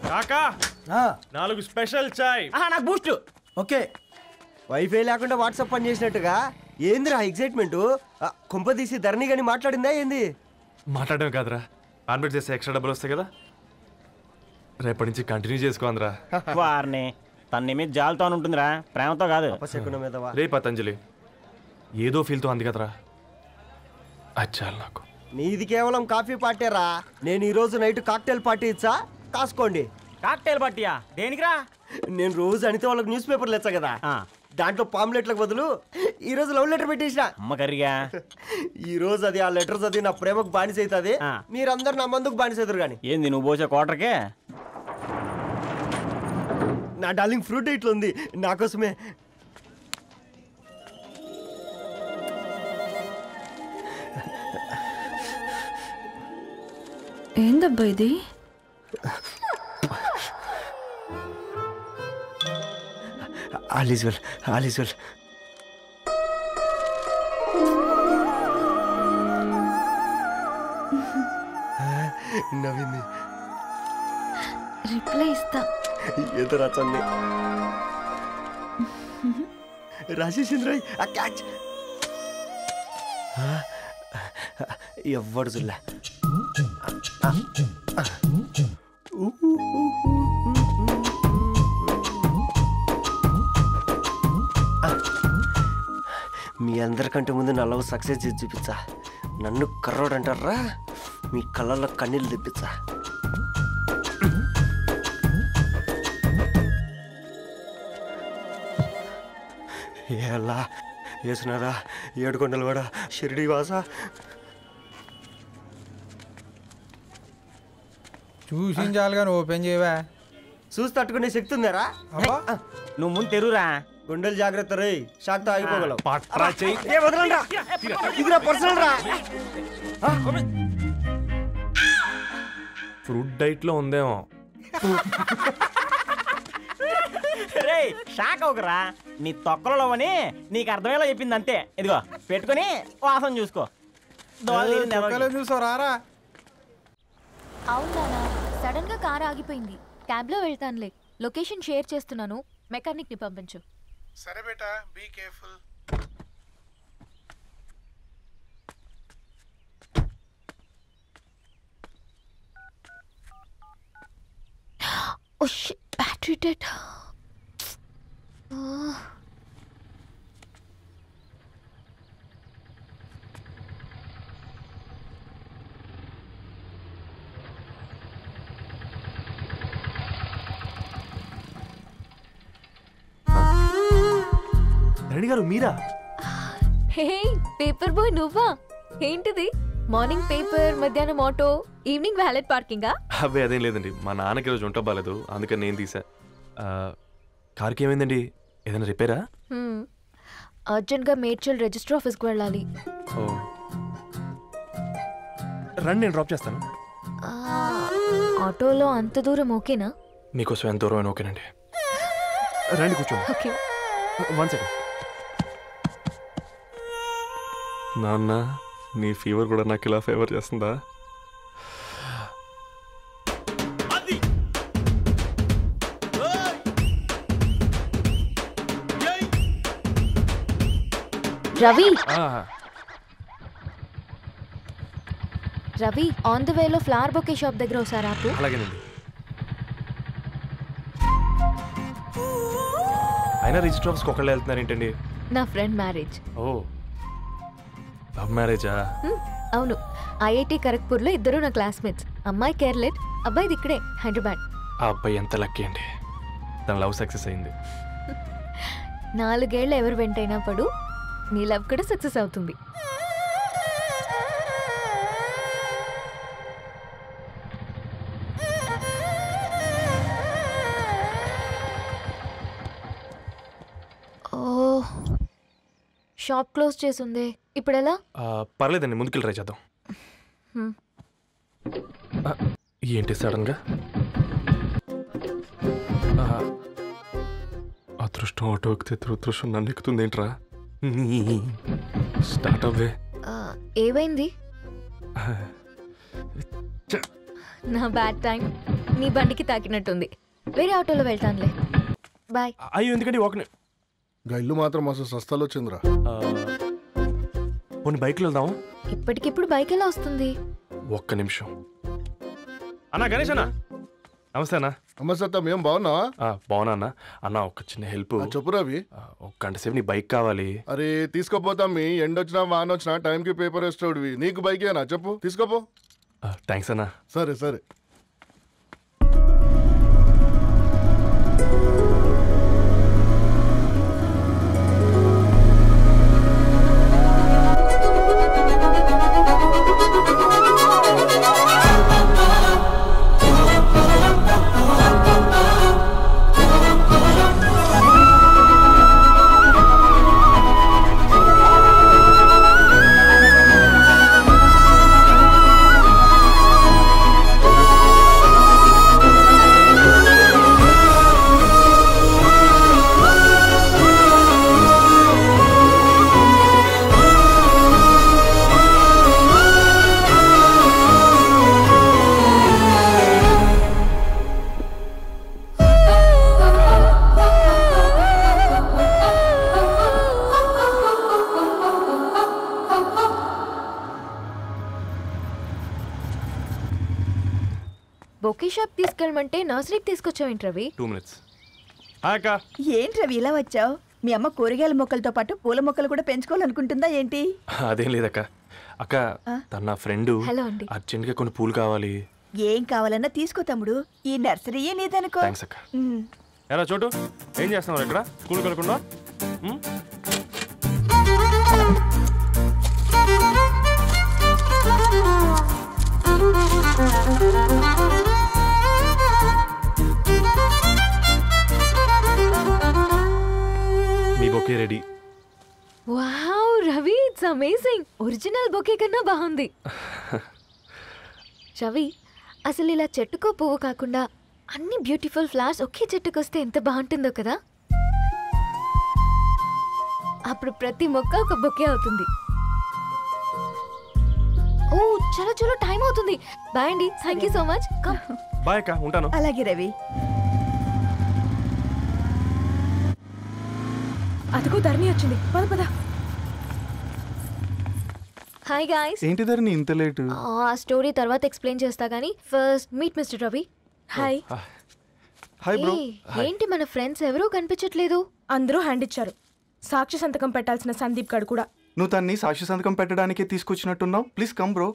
కాకా 4 స్పెషల్ చాయ్. నాకు Boost. Okay. Wifi లేకుండా వాట్సాప్ పని చేసినట్టుగా ఏందిరా ఎక్సైట్మెంట్? కుంప తీసి ధరణి గాని మాట్లాడిందా ఏంది? మాట్లాడడం కాదురా, కాన్వర్ట్ చేస్తే ఎక్స్ట్రా డబ్బులు వస్తాయి కదా, రేపటి నుంచి కంటిన్యూ చేసుకోందిరా. వారిని తన మీద జాలతో ఉంటుందిరా, ప్రేమతో కాదు. రే పతంజలి, ఏదో ఫీల్తో అంది కదరా, అచ్చాలి నాకు. నీది కేవలం కాఫీ పార్టీరా. నేను ఈ రోజు నైట్ కాక్టైల్ పార్టీ ఇచ్చా, కాసుకోండి. కాక్టైల్ పార్టీయా? దేనికిరా? నేను రోజు అనితే వాళ్ళకి న్యూస్ పేపర్లు ఇచ్చా కదా, దాంట్లో పాంప్లెట్లకు బదులు ఈ రోజు లవ్ లెటర్ పెట్టేసిన. అమ్మ కర్రీగా ఈ రోజు అది ఆ లెటర్ చదివి నా ప్రేమకు బానిస అవుతుంది, మీరందరు నా మందుకు బానిస అవుతారు. కానీ ఏంది నువ్వు పోసే క్వార్టర్కే? నా డార్లింగ్ ఫ్రూట్ ఇట్లా ఉంది నా కోసమే. ఏందబ్బా ఇది? All is well, all is well. నవ్వింది. రిప్లై ఇస్తా. ఏదో రచండి రాజేసింద్ర ఆ క్యాచ్ ఎవ్వడు జుల్లా. మీ అందరికంటే ముందు నా లవ్ సక్సెస్ చేసి చూపించా. నన్ను కర్రోడు అంటారా, మీ కళ్ళల్లో కన్నీళ్ళు తెప్పించా. ఎలా వేసినారా ఏడుకొండలు కూడా షిరిడి వాస. చూసించాలుగా ఓపెన్ చేయవా? చూసి తట్టుకునే శక్తి ఉందారా? నువ్వు ముందు తెరురా. గుండెలు జాగ్రత్త రే, షాక్తో ఆగిపోగలవు. ఫ్రూట్ డైట్ లో ఉందేమో. రే షాక్ అవుకరా, నీ తొక్కలలో అని నీకు అర్థమయ్యేలా చెప్పింది అంతే. ఇదిగో పెట్టుకుని వాసన చూసుకో. చూసారా? అవునా, సడన్ గా కార్ ఆగిపోయింది. క్యాబ్ లో వెళ్తానులే. లొకేషన్ షేర్ చేస్తున్నాను, మెకానిక్ ని పంపించు. సరే బేటా, be careful. Oh shit, battery dead. Reddy గారు మీరా? హే పేపర్ బాయ్, నువ్వా? ఏంటిది? మార్నింగ్ పేపర్, మధ్యాహ్నం ఆటో, ఈవినింగ్ వ్యాలెట్ పార్కింగా? అబ్బాయి అదేం లేదండి, మా నాన్నకి రోజు ఉంట బాగాలేదు, అందుకని నేను తీసా. కార్కి ఏమైందండి? ఏదైనా రిపేరా? అర్జెంట్గా మేడ్చల్ రిజిస్టర్ ఆఫీస్కి వెళ్ళాలి. రండి, నేను డ్రాప్ చేస్తాను. ఆటోలో అంత దూరం ఓకేనా? మీకోసం ఎంత దూరం అయినా ఓకేనండి. రండి కూర్చోండి. ఓకే. 1 సెకండ్. నాన్న, నీ ఫీవర్ కూడా నాకు ఇలా ఫేవర్ చేస్తుందా? రవి, రవి ఆన్ ద వేలో ఫ్లవర్ బొకే షాప్ దగ్గర ఒకసారి ఆపు. అలాగేనండి. అయినా రిజిస్టర్ ఆఫీస్కి ఒకళ్ళు వెళ్తున్నారు ఏంటండి? నా ఫ్రెండ్ మ్యారేజ్. ఓ, లవ్ మ్యారేజా? అవును, ఐఐటి ఖరగ్పూర్లో ఇద్దరు నా క్లాస్మేట్స్. అమ్మాయి కేర్లెట్, అబ్బాయిది ఇక్కడే హైదరాబాద్. ఆ అబ్బాయి ఎంత లక్కీ అండి, తన లవ్ సక్సెస్ అయింది. 4 ఏళ్ళు ఎవరు వెంటైనా పడు, నీ లవ్ కూడా సక్సెస్ అవుతుంది. ఓ, షాప్ క్లోజ్ చేసింది, ఇప్పుడు ఎలా? పర్లేదండి, ముందుకెళ్ళి ట్రై చేద్దాం. ఏంటి సడన్గా? అదృష్టం ఆటో ఎక్కితే దురదృష్టం నన్ను ఎక్కుతుంది ఏంట్రా? స్టార్ట్ అవ్వే. ఏమైంది? నా బ్యాడ్ టైం. నీ బండికి తాకినట్టుంది. వేరే ఆటోలో వెళ్తానులే. బాయ్. అయ్యో ఎందుకండి ఒక గా ఇల్లు మాత్రం మస్తు సస్తాలు వచ్చిందిరా. కొన్ని బైక్లో వెళ్దాం. ఇప్పటికిప్పుడు బైక్ ఎలా వస్తుంది? ఒక్క నిమిషం. అన్నా గణేష్ అన్న, నమస్తే అన్న. నమస్తే, ఏం బాగున్నావా? బాగున్నా అన్న. అన్న ఒక చిన్న హెల్ప్. చెప్పు రవి. ఒక గంట సేపు నీ బైక్ కావాలి. అరే తీసుకోపోతాం, మీ ఎండొచ్చినా వాన వచ్చినా టైంకి పేపర్ వేస్తాడువి. నీకు బైకేనా చెప్పు, తీసుకోపో. థ్యాంక్స్ అన్న. సరే సరే. బొకే షాప్ తీసుకెళ్ళమంటే నర్సరీకి తీసుకొచ్చావేంటి రవి? 2 minutes. అక్క ఏంటి రవి ఇలా వచ్చావు? మీ అమ్మ కూరగాయల మొక్కలతో పాటు పూల మొక్కలు కూడా పెంచుకోవాలనుకుంటుందా ఏంటి? అదేం లేదక్క. అక్క తన నా ఫ్రెండ్ హలో అండి. అర్జెంట్గా కొన్ని పూలు కావాలి. ఏం కావాలన్నా తీసుకో తమ్ముడు, ఈ నర్సరీయే నీదనుకో. థ్యాంక్స్ అక్క. ఎలా చోటు ఏం చేస్తున్నావు ఇక్కడ? స్కూల్కి వెళ్ళకుండా? మీ bouquet ready. Wow Ravi, it's amazing. Original bouquet కన్నా బాగుంది. రవి, అసలు ఇలా చెట్టుకో పువ్వు కాకుండా అన్ని బ్యూటిఫుల్ ఫ్లవర్స్ ఒకే చెట్టుకొస్తే ఎంత బాగుంటుందో కదా. అప్పుడు ప్రతి మొక్క ఒక బొకే అవుతుంది. ఓ చలో చలో, టైం అవుతుంది. బాయ్ అండి, thank you so much. Come. Bye అక్క, ఉంటాను. అలాగే రవి. అదిగో ధరణి వచ్చింది, పద పద. Hi guys. ఏంటి ధరణి ఇంత లేటు? ఆ స్టోరీ తర్వాత ఎక్స్ప్లెయిన్ చేస్తా గానీ first meet mister Ravi. Hi. Hi bro. ఏంటి మన ఫ్రెండ్స్ ఎవరూ కనిపించట్లేదు? అందరూ హ్యాండ్ ఇచ్చారు. సాక్షి సంతకం పెట్టాల్సిన సందీప్ గడు కూడా. నువ్వు తన్ని సాక్షి సంతకం పెట్టడానికే తీసుకొచ్చినట్టున్నావు. Please come bro.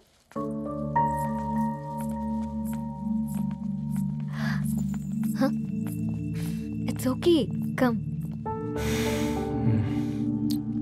It's okay, come.